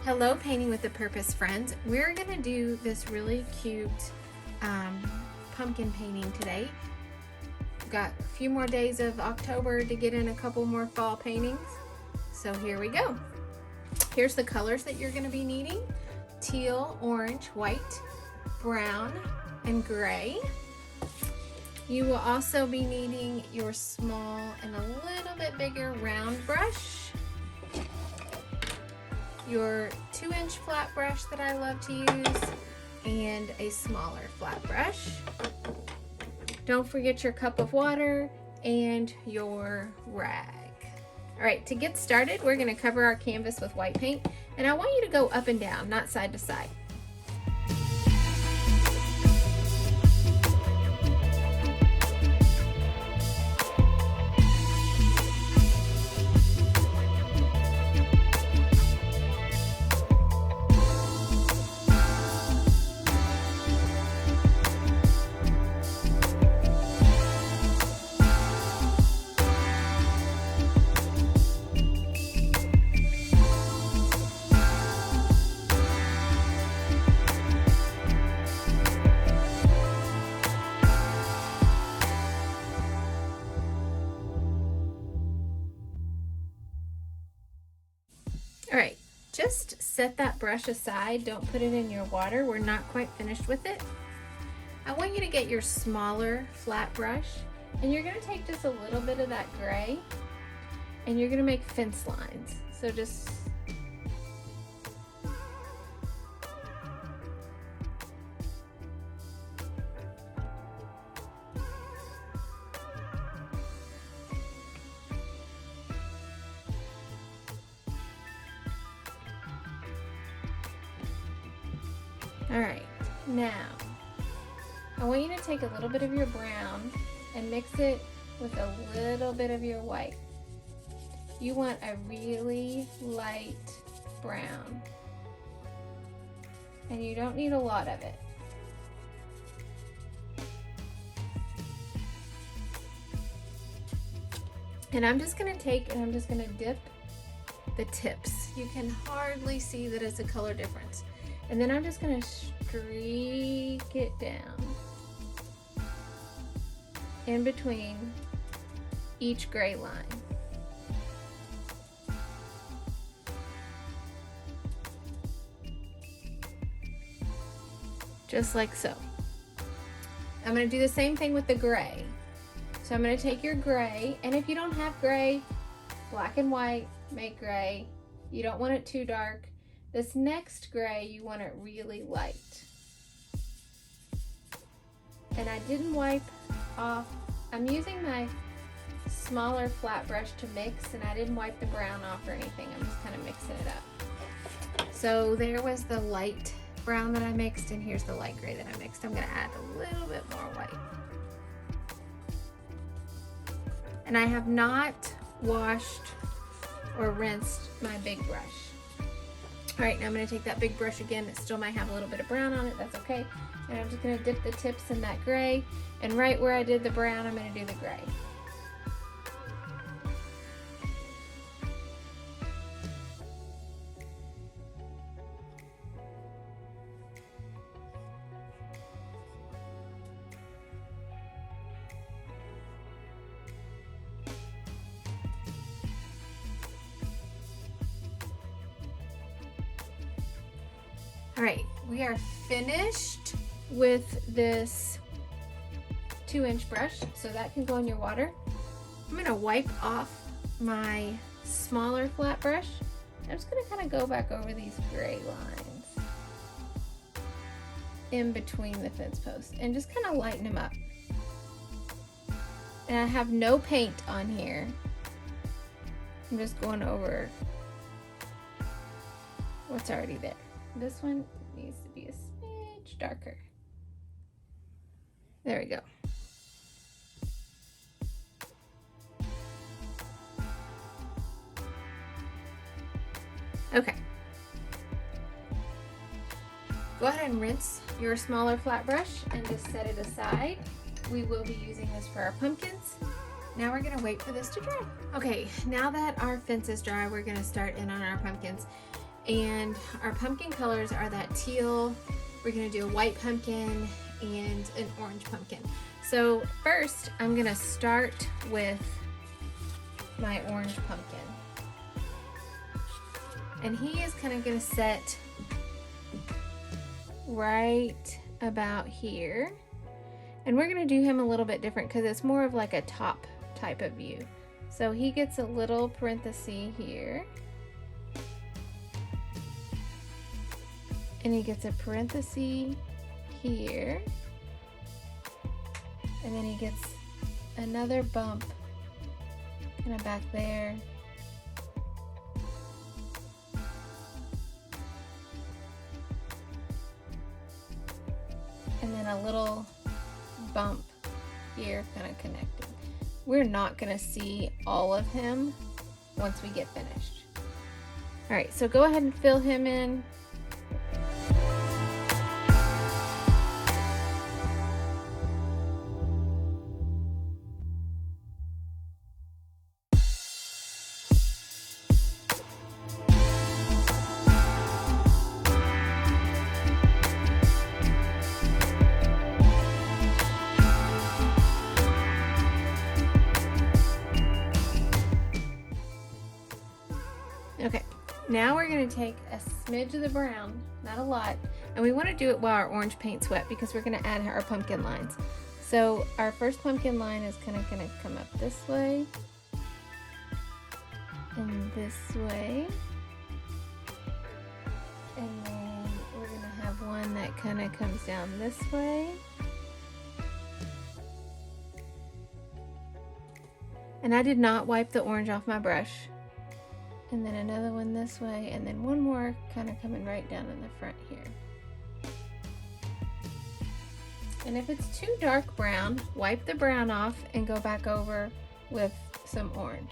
Hello, Painting with a Purpose friends. We're going to do this really cute pumpkin painting today. We've got a few more days of October to get in a couple more fall paintings. So here we go. Here's the colors that you're going to be needing: teal, orange, white, brown, and gray. You will also be needing your small and a little bit bigger round brush, your 2-inch flat brush that I love to use, and a smaller flat brush. Don't forget your cup of water and your rag. All right, to get started, we're going to cover our canvas with white paint, and I want you to go up and down, not side to side. All right, just set that brush aside. Don't put it in your water. We're not quite finished with it. I want you to get your smaller flat brush, and you're gonna take just a little bit of that gray, and you're gonna make fence lines. So just all right, now I want you to take a little bit of your brown and mix it with a little bit of your white. You want a really light brown, and you don't need a lot of it. And I'm just gonna take and I'm just gonna dip the tips. You can hardly see that it's a color difference. And then I'm just gonna streak it down in between each gray line. Just like so. I'm gonna do the same thing with the gray. So I'm gonna take your gray, and if you don't have gray, black and white, make gray. You don't want it too dark. This next gray, you want it really light. And I didn't wipe off. I'm using my smaller flat brush to mix, and I didn't wipe the brown off or anything. I'm just kind of mixing it up. So there was the light brown that I mixed, and here's the light gray that I mixed. I'm gonna add a little bit more white. And I have not washed or rinsed my big brush. All right, now I'm gonna take that big brush again. It still might have a little bit of brown on it, that's okay. And I'm just gonna dip the tips in that gray, and right where I did the brown, I'm gonna do the gray. All right, we are finished with this 2-inch brush, so that can go in your water. I'm gonna wipe off my smaller flat brush. I'm just gonna kind of go back over these gray lines in between the fence posts and just kind of lighten them up. And I have no paint on here. I'm just going over what's already there. This one needs to be a smidge darker. There we go. Okay. Go ahead and rinse your smaller flat brush and just set it aside. We will be using this for our pumpkins. Now we're gonna wait for this to dry. Okay, now that our fence is dry, we're gonna start in on our pumpkins. And our pumpkin colors are that teal. We're gonna do a white pumpkin and an orange pumpkin. So first, I'm gonna start with my orange pumpkin. And he is kind of gonna set right about here. And we're gonna do him a little bit different because it's more of like a top type of view. So he gets a little parenthesis here. And he gets a parenthesis here. And then he gets another bump kind of back there. And then a little bump here kind of connecting. We're not going to see all of him once we get finished. All right, so go ahead and fill him in. Okay, now we're going to take a smidge of the brown, not a lot, and we want to do it while our orange paint's wet because we're going to add our pumpkin lines. So our first pumpkin line is kind of going to come up this way and this way, and then we're going to have one that kind of comes down this way. And I did not wipe the orange off my brush. And then another one this way, and then one more kind of coming right down in the front here. And if it's too dark brown, wipe the brown off and go back over with some orange.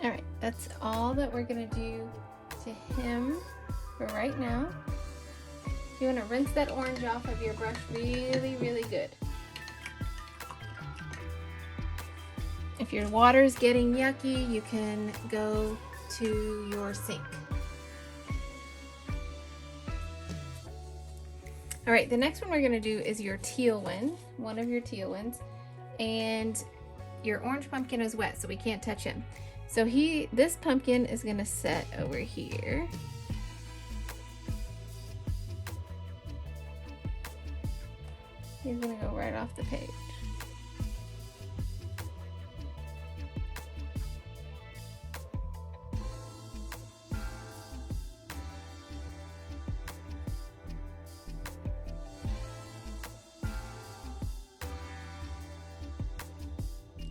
All right, that's all that we're gonna do to him for right now. You wanna rinse that orange off of your brush really, really good. If your water's getting yucky, you can go to your sink. All right, the next one we're gonna do is your teal one of your teal ones, and your orange pumpkin is wet, so we can't touch him. So this pumpkin is gonna set over here. He's gonna go right off the page.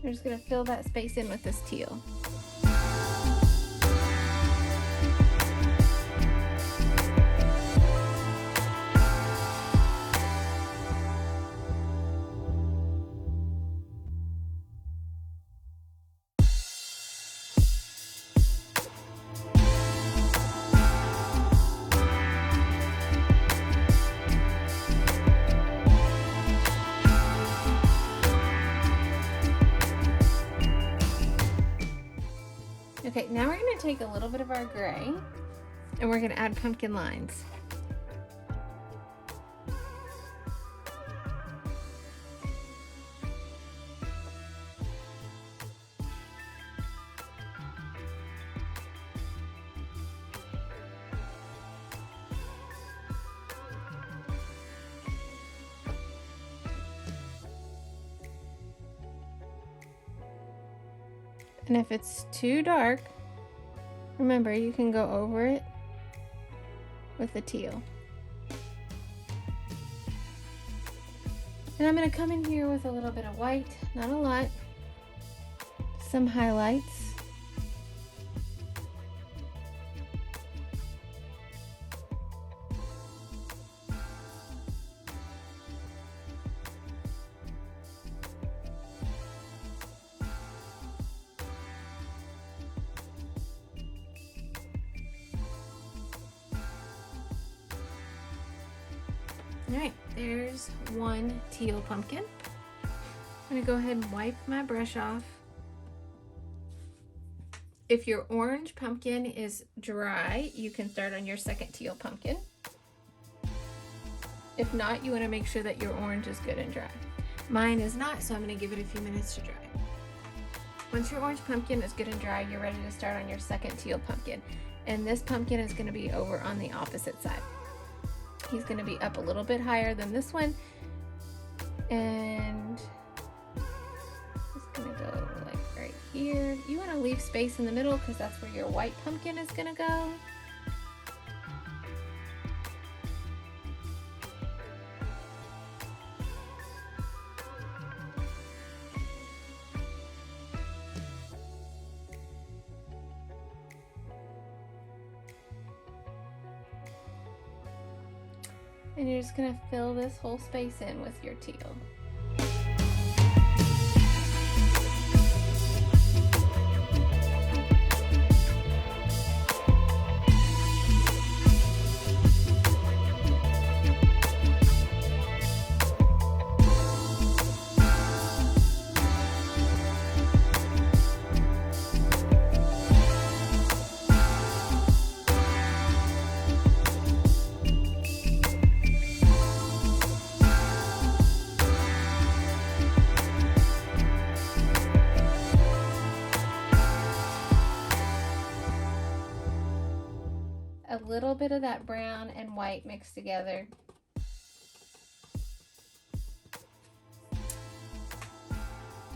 We're just gonna fill that space in with this teal. Okay, now we're going to take a little bit of our gray and we're going to add pumpkin lines. And if it's too dark, remember you can go over it with the teal. And I'm going to come in here with a little bit of white, not a lot, some highlights. Alright, there's one teal pumpkin. I'm going to go ahead and wipe my brush off. If your orange pumpkin is dry, you can start on your second teal pumpkin. If not, you want to make sure that your orange is good and dry. Mine is not, so I'm going to give it a few minutes to dry. Once your orange pumpkin is good and dry, you're ready to start on your second teal pumpkin. And this pumpkin is going to be over on the opposite side. He's going to be up a little bit higher than this one, and just going to go like right here. You want to leave space in the middle because that's where your white pumpkin is going to go. And you're just going to fill this whole space in with your teal. A little bit of that brown and white mixed together.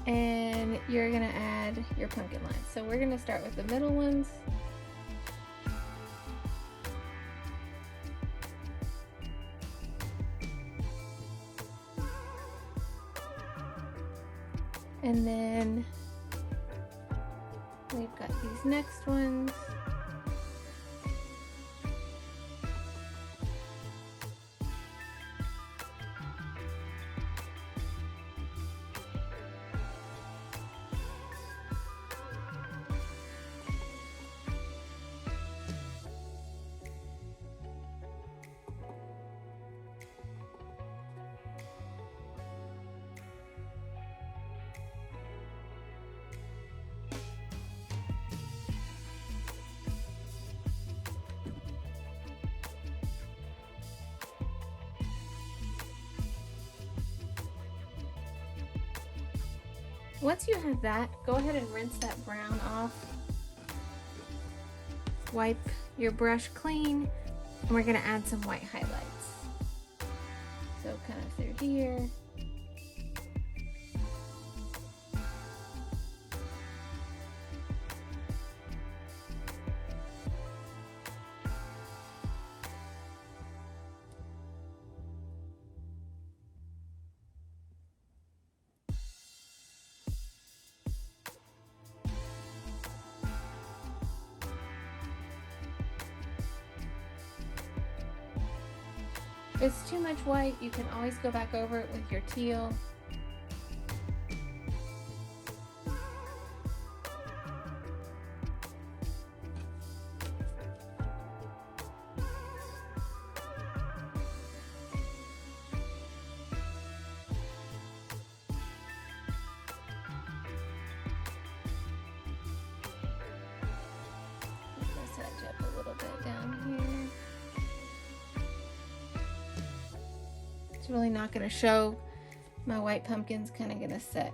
And you're gonna add your pumpkin lines. So we're gonna start with the middle ones. And then we've got these next ones. Once you have that, go ahead and rinse that brown off. Wipe your brush clean, and we're gonna add some white highlights. So kind of through here. If it's too much white, you can always go back over it with your teal. Let's edge up a little bit down here. It's really not going to show. My white pumpkin's kind of going to sit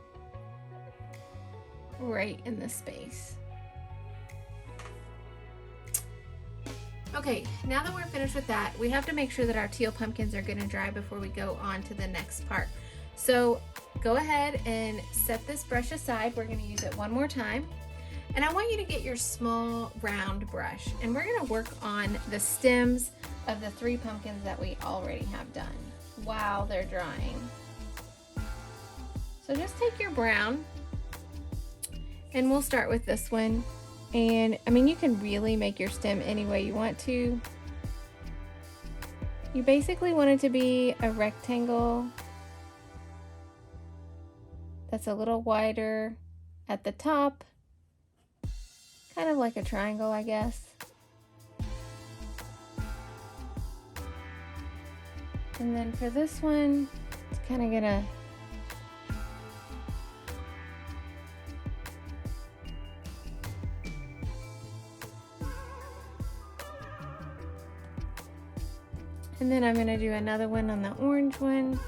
right in the space. Okay, now that we're finished with that, we have to make sure that our teal pumpkins are good and dry before we go on to the next part. So go ahead and set this brush aside. We're going to use it one more time. And I want you to get your small round brush, and we're gonna work on the stems of the 3 pumpkins that we already have done while they're drying. So just take your brown, and we'll start with this one. And I mean, you can really make your stem any way you want to. You basically want it to be a rectangle that's a little wider at the top, kind of like a triangle, I guess. And then for this one, it's kind of gonna and then I'm going to do another one on the orange one.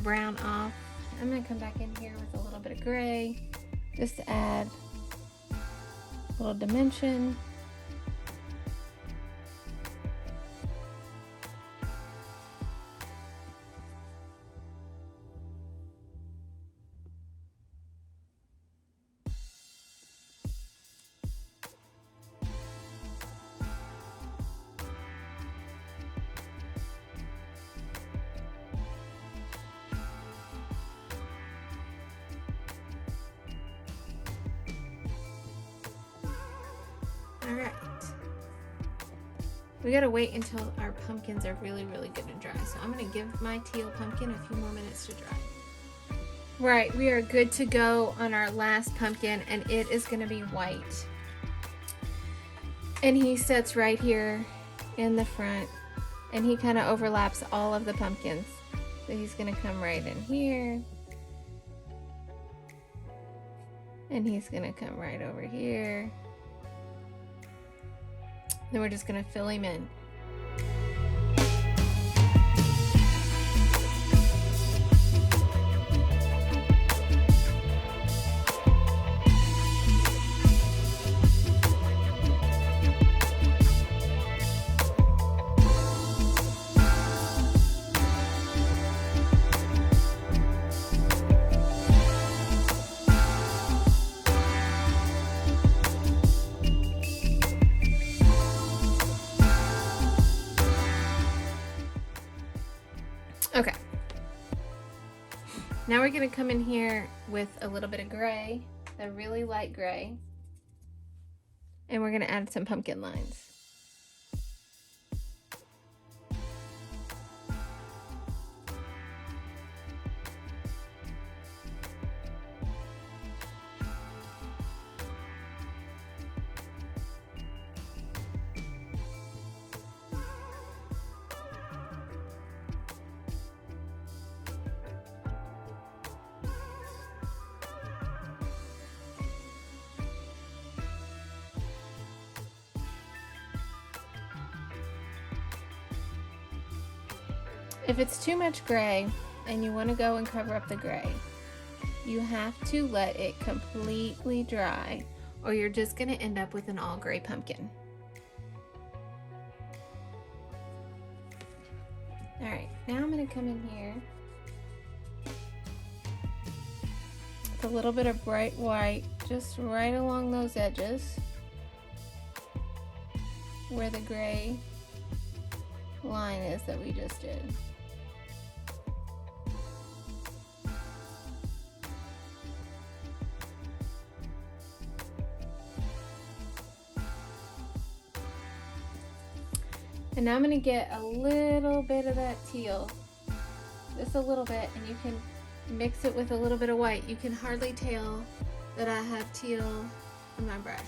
Brown off. I'm going to come back in here with a little bit of gray just to add a little dimension. All right, we gotta wait until our pumpkins are really good and dry. So I'm gonna give my teal pumpkin a few more minutes to dry. Right, we are good to go on our last pumpkin, and it is gonna be white. And he sits right here in the front, and he kind of overlaps all of the pumpkins. So he's gonna come right in here, and he's gonna come right over here. Then we're just gonna fill him in. Okay, now we're going to come in here with a little bit of gray, a really light gray, and we're going to add some pumpkin lines. If it's too much gray and you want to go and cover up the gray, you have to let it completely dry, or you're just going to end up with an all gray pumpkin. All right, now I'm going to come in here with a little bit of bright white just right along those edges where the gray line is that we just did. And now I'm going to get a little bit of that teal, just a little bit, and you can mix it with a little bit of white. You can hardly tell that I have teal in my brush,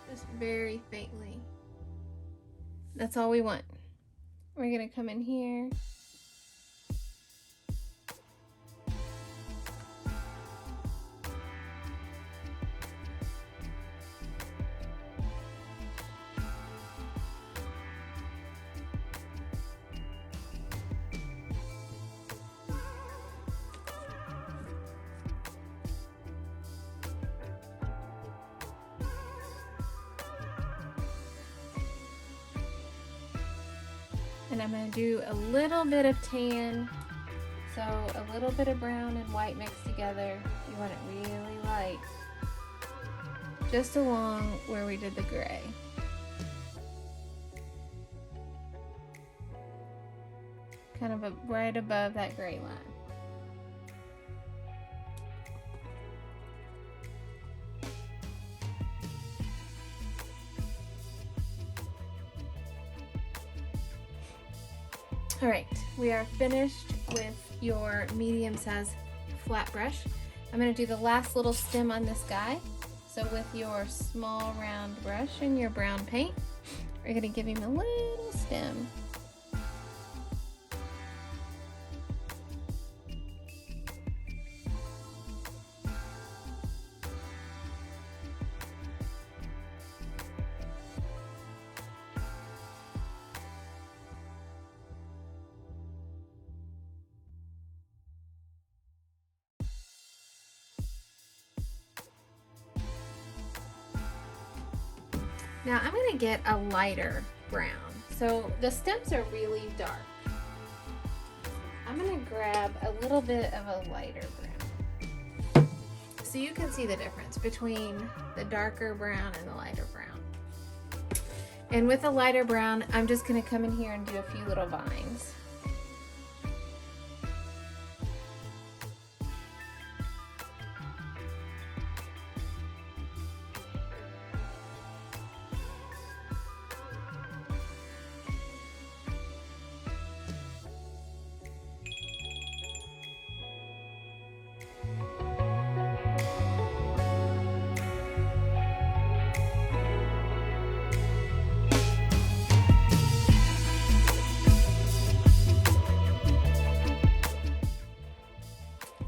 just very faintly. That's all we want. We're gonna come in here. And I'm going to do a little bit of tan, so a little bit of brown and white mixed together. You want it really light, just along where we did the gray. Kind of right above that gray line. All right, we are finished with your medium-sized flat brush. I'm going to do the last little stem on this guy. So with your small round brush and your brown paint, we're going to give him a little stem. Now I'm going to get a lighter brown. So the stems are really dark. I'm going to grab a little bit of a lighter brown, so you can see the difference between the darker brown and the lighter brown. And with the lighter brown, I'm just going to come in here and do a few little vines.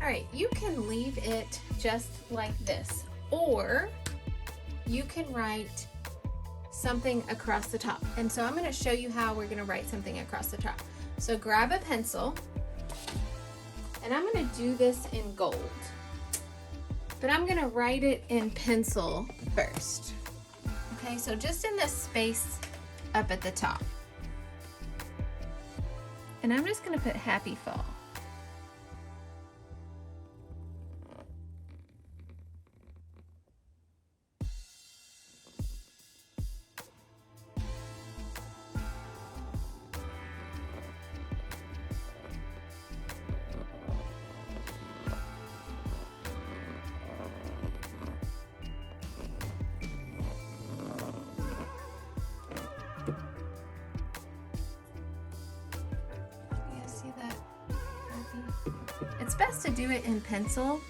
All right, you can leave it just like this, or you can write something across the top. And so I'm going to show you how we're going to write something across the top. So grab a pencil, and I'm going to do this in gold, but I'm going to write it in pencil first. Okay, so just in this space up at the top. And I'm just going to put Happy Fall. It's best to do it in pencil.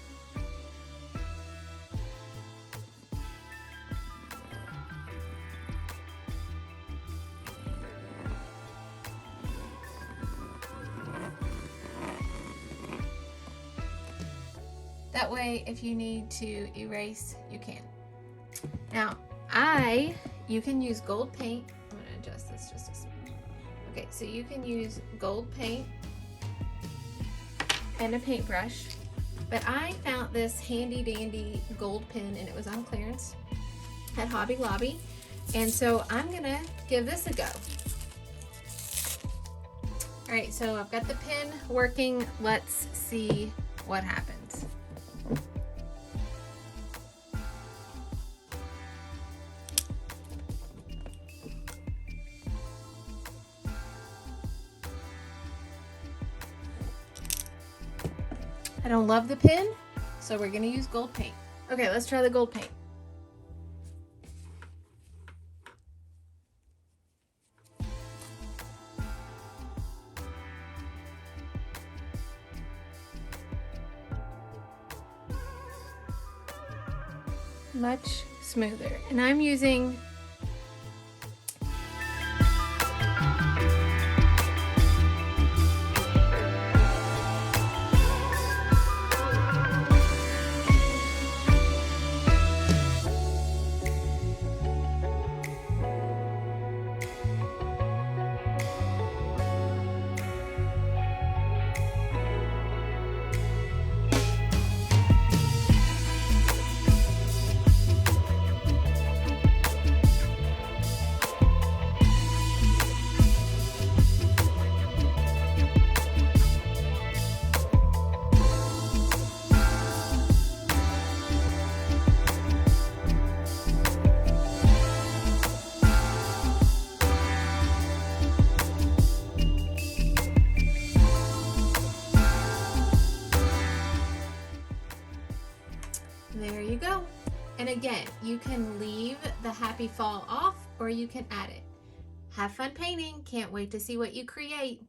That way, if you need to erase, you can. Now, you can use gold paint. I'm going to adjust this just a second. Okay, so you can use gold paint and a paintbrush, but I found this handy dandy gold pen, and it was on clearance at Hobby Lobby, and so I'm gonna give this a go. All right, so I've got the pen working. Let's see what happens. I don't love the pen, so we're gonna use gold paint. Okay, let's try the gold paint. much smoother. And I'm using there you go. And again, you can leave the happy fall off or you can add it. Have fun painting. Can't wait to see what you create.